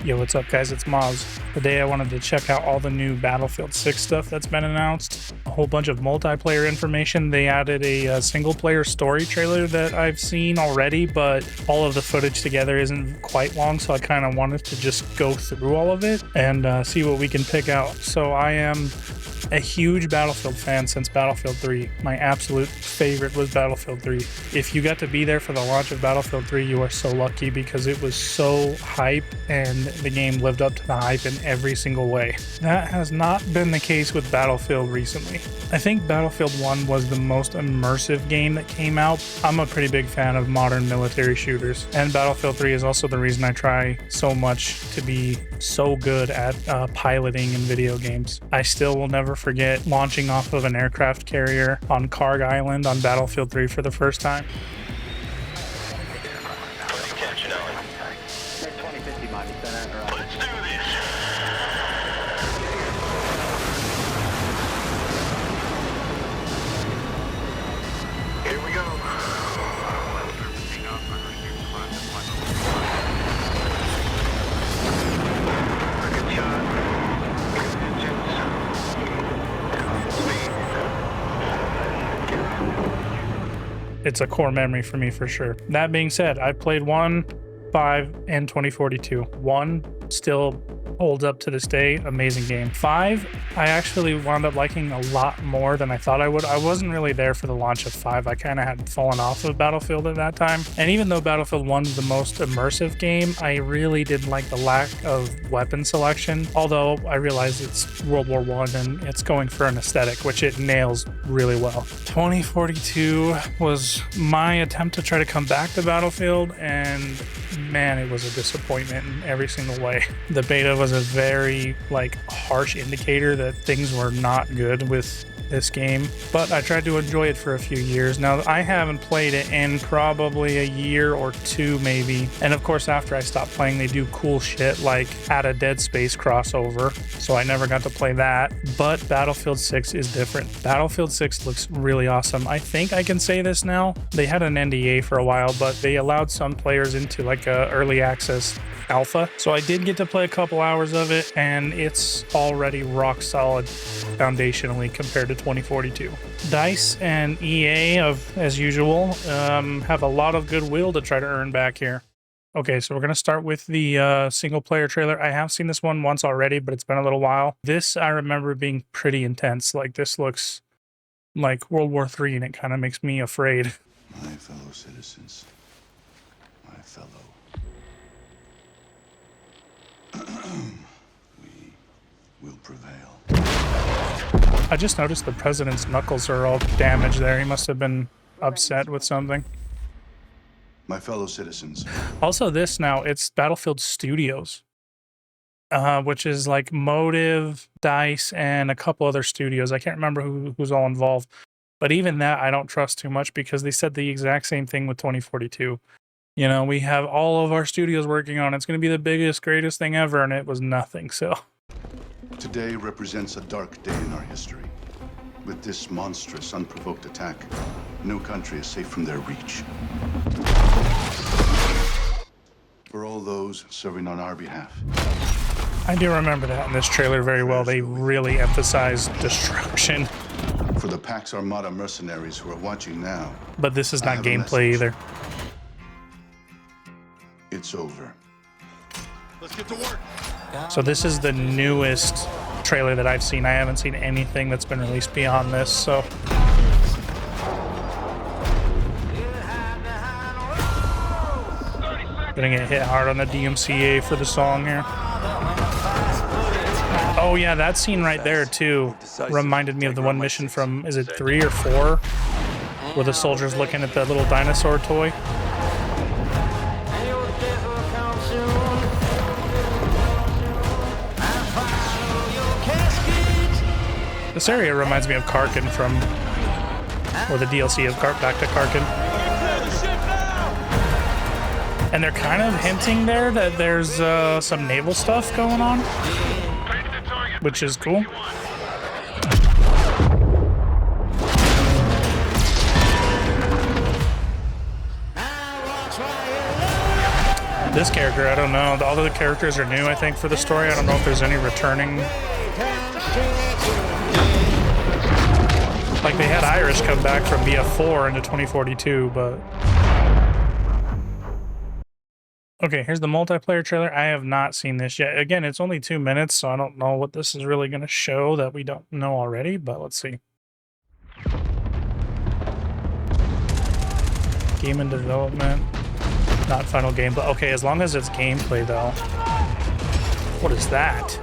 Yo, what's up guys, it's Moz. Today I wanted to check out all the new Battlefield 6 stuff that's been announced. A whole bunch of multiplayer information. They added a single player story trailer that I've seen already, but all of the footage together isn't quite long, so I kind of wanted to just go through all of it and see what we can pick out. So I am a huge Battlefield fan since Battlefield 3. My absolute favorite was Battlefield 3. If you got to be there for the launch of Battlefield 3, you are so lucky because it was so hype and the game lived up to the hype in every single way. That has not been the case with Battlefield recently. I think Battlefield 1 was the most immersive game that came out. I'm a pretty big fan of modern military shooters, and Battlefield 3 is also the reason I try so much to be so good at piloting in video games. I still will never forget launching off of an aircraft carrier on Karg Island on Battlefield 3 for the first time. It's a core memory for me for sure. That being said, I played 1, 5, and 2042. 1 still holds up to this day. Amazing game. 5, I actually wound up liking a lot more than I thought I would. I wasn't really there for the launch of 5. I kind of had fallen off of Battlefield at that time. And even though Battlefield 1 is the most immersive game, I really didn't like the lack of weapon selection. Although I realize it's World War I and it's going for an aesthetic, which it nails really well. 2042 was my attempt to try to come back to Battlefield, and man, it was a disappointment in every single way. The beta was a very harsh indicator that things were not good with this game, but I tried to enjoy it for a few years. Now, I haven't played it in probably a year or two maybe, and of course after I stopped playing they do cool shit like add a Dead Space crossover, so I never got to play that. But Battlefield 6 is different. Battlefield 6 looks really awesome. I think I can say this now. They had an NDA for a while, but they allowed some players into like a early access alpha, so I did get to play a couple hours of it, and it's already rock solid foundationally compared to 2042. DICE and EA, as usual, have a lot of goodwill to try to earn back here. Okay, so we're going to start with the single player trailer. I have seen this one once already, but it's been a little while. This I remember being pretty intense. Like, this looks like World War III, and it kind of makes me afraid. My fellow citizens, my fellow. We will prevail. I just noticed the president's knuckles are all damaged there. He must have been upset with something. My fellow citizens. Also, this now, it's Battlefield Studios, which is like Motive, DICE, and a couple other studios. I can't remember who's all involved. But even that, I don't trust too much because they said the exact same thing with 2042. You know, we have all of our studios working on it. It's going to be the biggest, greatest thing ever, and it was nothing, so. Today represents a dark day in our history. With this monstrous, unprovoked attack, no country is safe from their reach. For all those serving on our behalf. I do remember that in this trailer very well. They really emphasized destruction. For the Pax Armada mercenaries who are watching now. But this is not gameplay either. It's over. Let's get to work. So this is the newest trailer that I've seen. I haven't seen anything that's been released beyond this, so. Gonna get hit hard on the DMCA for the song here. Oh yeah, that scene right there too reminded me of the one mission from, is it 3 or 4? Where the soldier's looking at that little dinosaur toy. This area reminds me of Karkin from, or the DLC of Back to Karkin. And they're kind of hinting there that there's some naval stuff going on, which is cool. This character, I don't know. All the other characters are new, I think, for the story. I don't know if there's any returning. Like, they had Irish come back from BF4 into 2042, but... Okay, here's the multiplayer trailer. I have not seen this yet. Again, it's only 2 minutes, so I don't know what this is really going to show that we don't know already, but let's see. Game in development. Not final gameplay. Okay, as long as it's gameplay, though. What is that?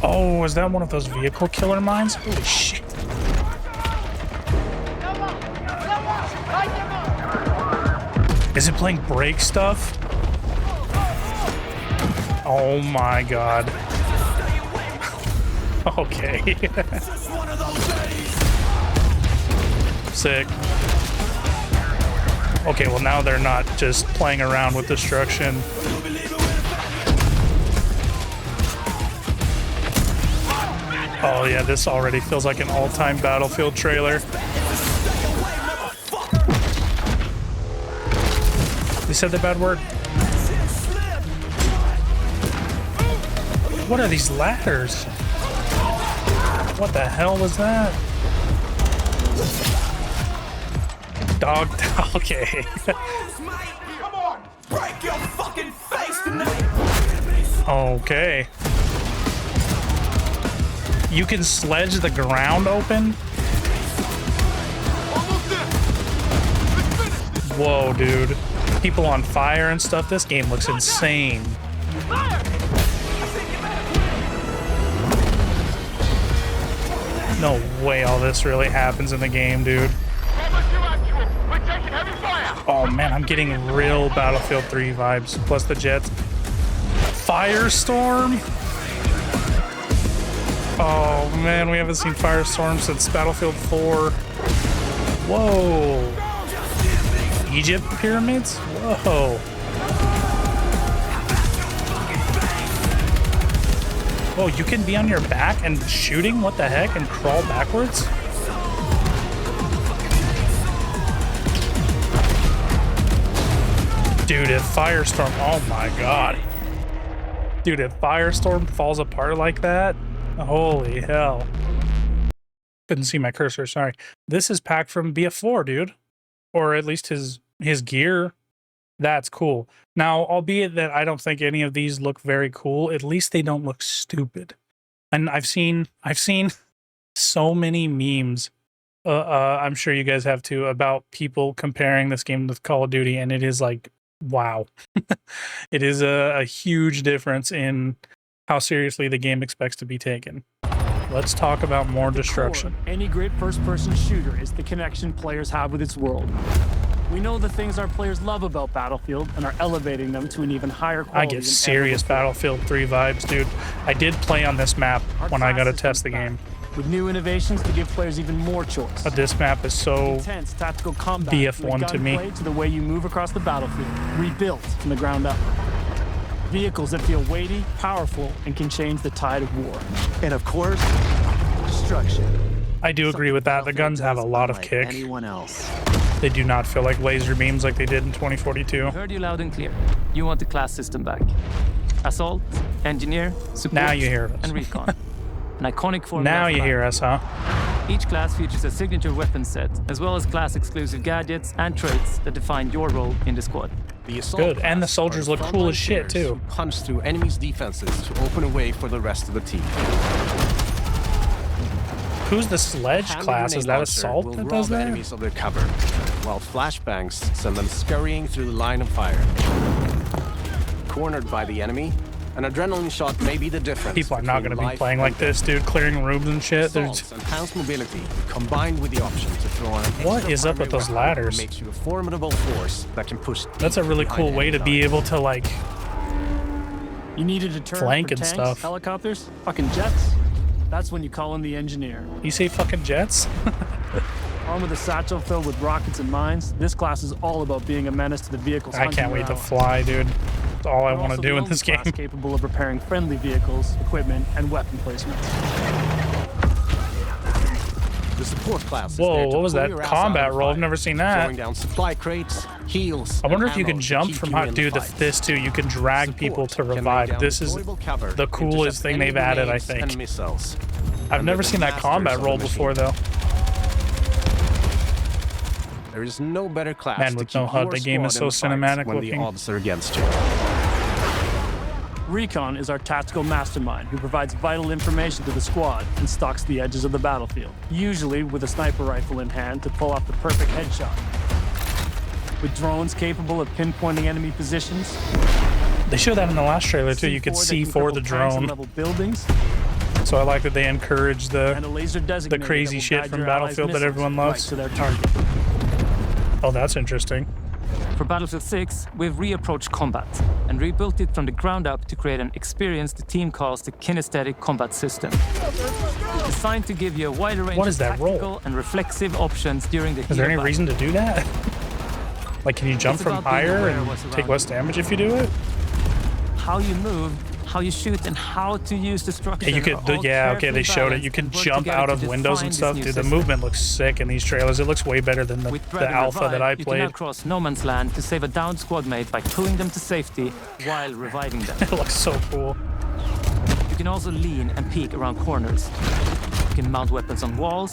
Oh, is that one of those vehicle killer mines? Holy shit. Is it playing brake stuff? Oh my god. Okay. Sick. Okay, well now they're not just playing around with destruction. Oh yeah, this already feels like an all-time Battlefield trailer. They said the bad word. What are these ladders? What the hell was that? Dog. Okay. Come on, break your fucking face tonight. Okay. You can sledge the ground open? Whoa, dude. People on fire and stuff. This game looks insane. No way all this really happens in the game, dude. Oh man, I'm getting real Battlefield 3 vibes, plus the jets. Firestorm? Oh man, we haven't seen Firestorm since Battlefield 4. Whoa. Egypt pyramids? Whoa. Whoa, you can be on your back and shooting? What the heck? And crawl backwards? Dude, if Firestorm, oh my god. Dude, if Firestorm falls apart like that, holy hell. Couldn't see my cursor, sorry. This is packed from BF4, dude. Or at least his gear. That's cool. Now, albeit that I don't think any of these look very cool, at least they don't look stupid. And I've seen so many memes, I'm sure you guys have too, about people comparing this game with Call of Duty, and it is like, wow. It is a huge difference in how seriously the game expects to be taken. Let's talk about more destruction. Any great first-person shooter is the connection players have with its world. We know the things our players love about Battlefield and are elevating them to an even higher quality. I get serious Battlefield 3 vibes, dude. I did play on this map when I got to test the game. With new innovations to give players even more choice. But this map is so intense tactical combat BF1 to me. To the way you move across the battlefield, rebuilt from the ground up. Vehicles that feel weighty, powerful, and can change the tide of war. And of course, destruction. I do agree with that. The guns have a lot of kick. Anyone else? They do not feel like laser beams like they did in 2042. I heard you loud and clear. You want the class system back. Assault, engineer, support, Now you hear us. and recon. An iconic formula. Now you hear us, huh? Each class features a signature weapon set, as well as class-exclusive gadgets and traits that define your role in the squad. The assault Good, and the class soldiers are look frontline cool as shit, players too. who punch through enemies' defenses to open a way for the rest of the team. Who's the sledge Hand class? Is grenade that launcher assault will that rob does that? enemies of their cover, while flashbangs send them scurrying through the line of fire. Cornered by the enemy, an adrenaline shot may be the difference. People are not going to be between playing life like this, dude. Clearing rooms and shit. Assaults enhance mobility, combined with the option to throw on an What extra is up with primary those weapon ladders? makes you a formidable force that can push. That's a really cool way to be able to, like, You need a deterrent Flank for and tanks, stuff. helicopters, fucking jets. That's when you call in the engineer. you say fucking jets? Armed with a satchel filled with rockets and mines, this class is all about being a menace to the vehicles. I can't wait to fly, dude. That's all I want to do in this game. Capable of repairing friendly vehicles, equipment, and weapon placements. The support class is Whoa, there to what was pull that your ass combat out of the roll? I've fight, never seen throwing that. down supply crates, heals. I wonder and if you ammo can to jump keep from you hot in dude. the fight. This too, you can drag people to Support can lay revive. down This is deployable cover, the coolest intercept thing enemy they've added, I grenades think. and missiles. I've And never they're the seen that masters combat of the roll machine. before though. There is no better class Man, to with keep no HUD, your the game is squad so in the fight cinematic when looking. the odds are against you. Recon is our tactical mastermind who provides vital information to the squad and stalks the edges of the battlefield, usually with a sniper rifle in hand to pull off the perfect headshot. With drones capable of pinpointing enemy positions, They showed that in the last trailer too. You could see for the drone. level buildings, So I like that they encourage and a the laser designator crazy that will shit guide from your allies' Battlefield that missiles everyone right loves. to their target. Oh, that's interesting. For Battlefield 6, we've reapproached combat and rebuilt it from the ground up to create an experience the team calls the kinesthetic combat system. Designed to give you a wider range What is of that roll? tactical and reflexive options during the Is there any reason to do that? Like, can you jump It's from about being higher aware of and what's take around less you. damage if you do it? How you move, how you shoot, and how to use destruction. Yeah, you could. are all Yeah, okay, carefully they showed it. balanced You can and work jump together out to of windows define and this stuff. new Dude, the system. movement looks sick in these trailers. It looks way better than the With Drag and alpha that Revive, I you can now played. cross no man's land to save a downed squad mate by pulling them to safety while reviving them. It looks so cool. You can also lean and peek around corners. You can mount weapons on walls,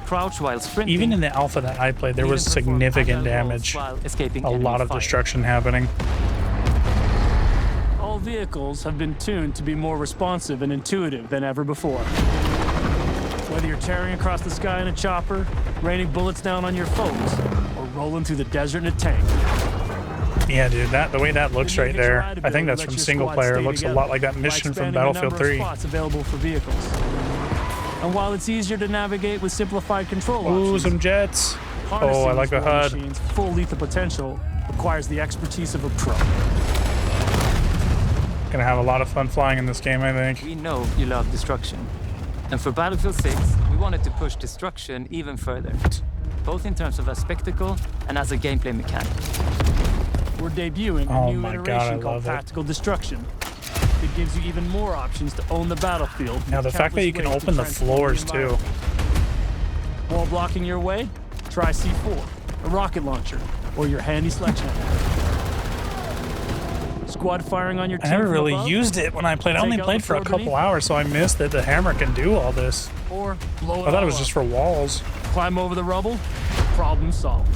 crouch while sprinting. Even in the alpha that I played, there and was even perform significant agile rolls damage. while escaping A enemy lot of fire. destruction happening. All vehicles have been tuned to be more responsive and intuitive than ever before. Whether you're tearing across the sky in a chopper, raining bullets down on your foes, or rolling through the desert in a tank, Yeah, dude, the way that looks the right Naked there, Ride I think ability that's lets from your single squad player. It stay looks a together lot like that by mission from expanding the Battlefield number of 3. spots available for vehicles. And while it's easier to navigate with simplified control Ooh, options, some jets. harnessing Oh, I like these the war HUD. machines' full lethal potential requires the expertise of a pro. Gonna have a lot of fun flying in this game, I think. We know you love destruction. And for Battlefield 6, we wanted to push destruction even further, both in terms of a spectacle and as a gameplay mechanic. We're debuting Oh a new my God, I iteration called love it. Tactical Destruction. It gives you even more options to own the battlefield. Now, the with fact that you can countless ways to open the transform floors too. environment. Wall blocking your way? Try C4, a rocket launcher, or your handy sledgehammer. Squad firing on your I team never from really above, used it when I played. I only Take out played the for a floor couple beneath. hours, so I missed that the hammer can do all this. or blow it I thought it all was up. just for walls. Climb over the rubble, problem solved.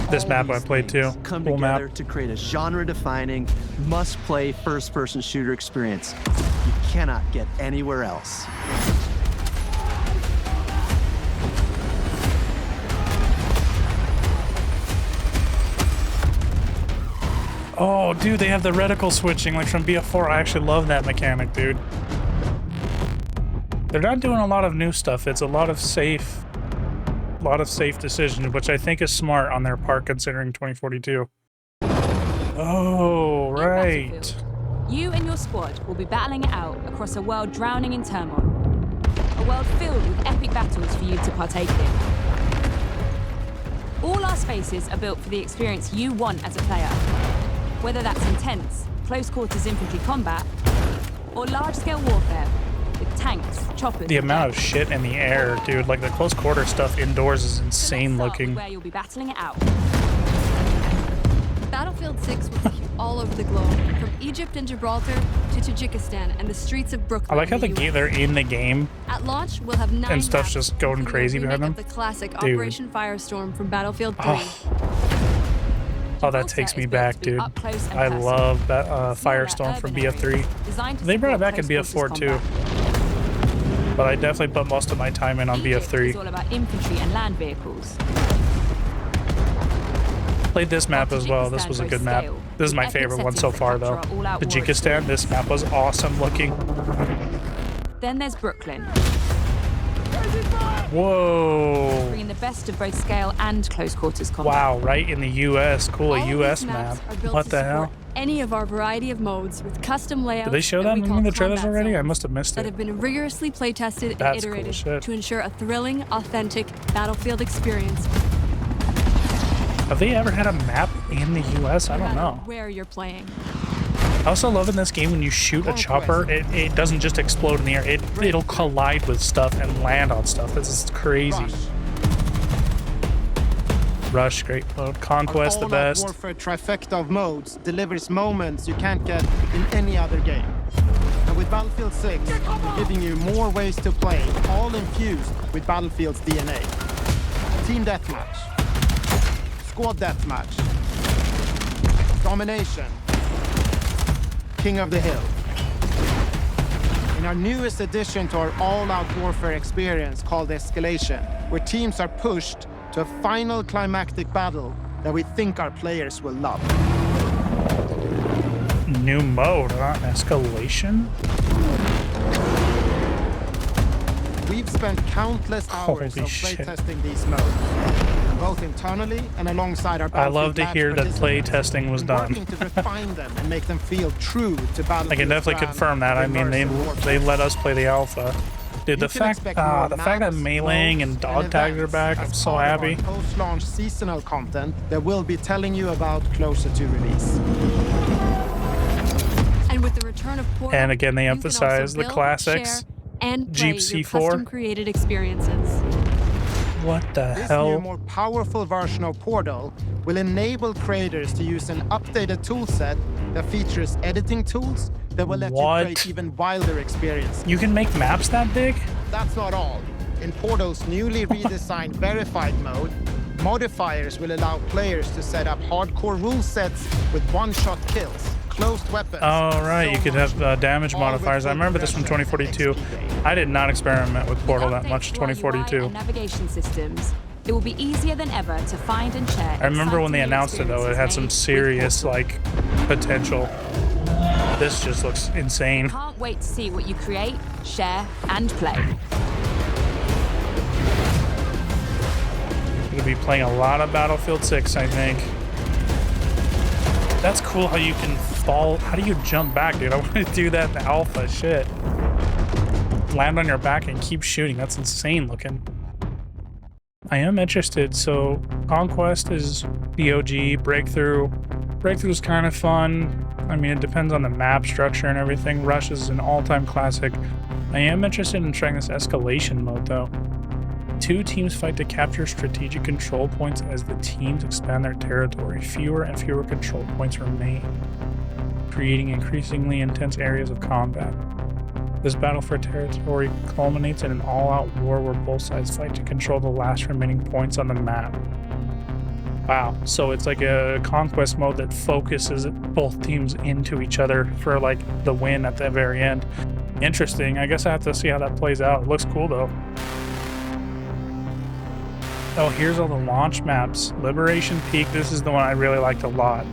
This All map I these played too. things come Cool together map. to create a genre-defining, must-play first-person shooter experience you cannot get anywhere else. Oh, dude, they have the reticle switching like from BF4. I actually love that mechanic, dude. They're not doing a lot of new stuff. It's a lot of safe decisions, which I think is smart on their part considering 2042. Oh, In right. Battlefield, you and your squad will be battling it out across a world drowning in turmoil. A world filled with epic battles for you to partake in. All our spaces are built for the experience you want as a player. Whether that's intense, close quarters infantry combat, or large-scale warfare with tanks, choppers, The and amount of jets. shit in the air, dude. Like the close quarter stuff indoors is So let's insane start with looking. where you'll be battling it out. Battlefield 6 will take you all over the globe, from Egypt and Gibraltar to Tajikistan and the streets of Brooklyn. I like how in the US. they're in the game. At launch, we'll have 9 and stuff's maps, just going including a crazy behind remake them. of the classic Dude. Operation Firestorm from Battlefield 3. Oh, that takes me back, dude. up close and I personal. love that Smaller Firestorm from urban BF3. areas designed to They brought it support back in close BF4 quarters too, combat. but I definitely put most of my time in on Egypt BF3. is all about infantry and land vehicles. Played this map as well. This was a good map. This is my favorite one so far, though. Tajikistan. This map was awesome looking. Then there's Brooklyn, Whoa! bringing the best of both scale and close quarters combat. Wow, right in the U.S. Cool, All a of U.S. these map. maps are built What to the support hell? Any of our variety of modes with custom layouts. Did they show that we in call the trailers combat already? I zones must have missed that it. have been rigorously play tested and That's cool iterated shit. to ensure a thrilling, authentic Battlefield experience. Have they ever had a map in the U.S.? I no don't matter know. where you're playing. I also love in this game when you shoot a chopper, it doesn't just explode in the air. It'll collide with stuff and land on stuff. This is crazy. Rush, great mode. Conquest, the best. Warfare trifecta of modes delivers moments you can't get in any other game. And with Battlefield 6, we're giving you more ways to play, all infused with Battlefield's DNA. Team deathmatch, squad deathmatch, domination, King of the Hill. In our newest addition to our all-out warfare experience called Escalation, where teams are pushed to a final climactic battle that we think our players will love. New mode, huh? Escalation? We've spent countless hours of playtesting these modes, both internally and alongside our I love to hear that play testing was done. Working to refine them and make them feel true to Battlefield. I can definitely confirm that. I mean, they let us play the alpha. Dude, the fact that meleeing and dog tags are back, I'm so happy. Post-launch seasonal content that we'll be telling you about closer to release. And with the return of Portal, and again, they you can emphasize also the build, classics. share, and Jeep play your C4. custom-created experiences. What the This hell? new, more powerful version of Portal will enable creators to use an updated toolset that features editing tools that will let you create even wilder experiences. You can make maps that big? That's not all. In Portal's newly redesigned verified mode, modifiers will allow players to set up hardcore rule sets with one-shot kills, closed weapons. Oh, right. You could have damage modifiers. I remember this from 2042. I did not experiment with Portal that much in 2042. Navigation systems. It will be easier than ever to find and share. I remember when they announced it, though, it had some serious, like, potential. This just looks insane. Can't wait to see what you create, share, and play. Gonna be playing a lot of Battlefield 6, I think. That's cool how you can fall. How do you jump back, dude? I want to do that in the alpha. Shit. Land on your back and keep shooting. That's insane looking. I am interested. So Conquest is the OG. Breakthrough. Breakthrough's kind of fun. I mean, it depends on the map structure and everything. Rush is an all-time classic. I am interested in trying this escalation mode, though. Two teams fight to capture strategic control points as the teams expand their territory. Fewer and fewer control points remain, creating increasingly intense areas of combat. This battle for territory culminates in an all-out war where both sides fight to control the last remaining points on the map. Wow, so it's like a conquest mode that focuses both teams into each other for like the win at the very end. Interesting. I guess I have to see how that plays out. It looks cool though. Oh, here's all the launch maps. Liberation Peak, this is the one I really liked a lot.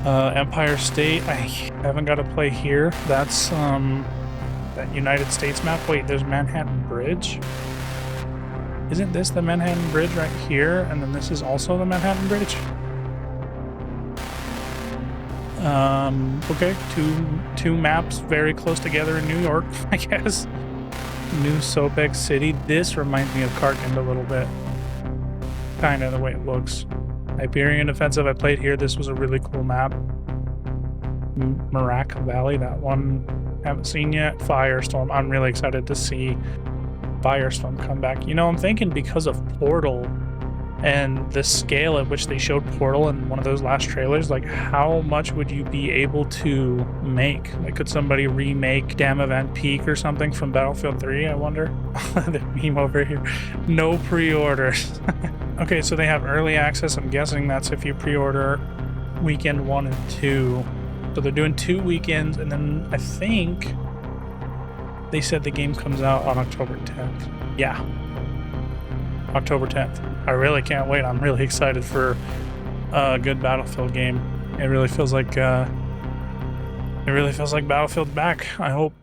Empire State, I haven't got to play here. That's that United States map. Wait, there's Manhattan Bridge? Isn't this the Manhattan Bridge right here? And then this is also the Manhattan Bridge? Okay, two maps very close together in New York, I guess. New Sobeck City. This reminds me of Karkand a little bit. Kind of the way it looks. Iberian Offensive, I played here. This was a really cool map. Merak Valley, that one haven't seen yet. Firestorm, I'm really excited to see Firestorm come back. You know, I'm thinking because of Portal and the scale at which they showed Portal in one of those last trailers, like how much would you be able to make? Like, could somebody remake Dam Event Peak or something from Battlefield 3, I wonder? The meme over here. No pre-orders. Okay, so they have early access. I'm guessing that's if you pre-order weekend 1 and 2. So they're doing 2 weekends, and then I think they said the game comes out on October 10th. Yeah. October 10th. I really can't wait. I'm really excited for a good Battlefield game. It really feels like Battlefield's back. I hope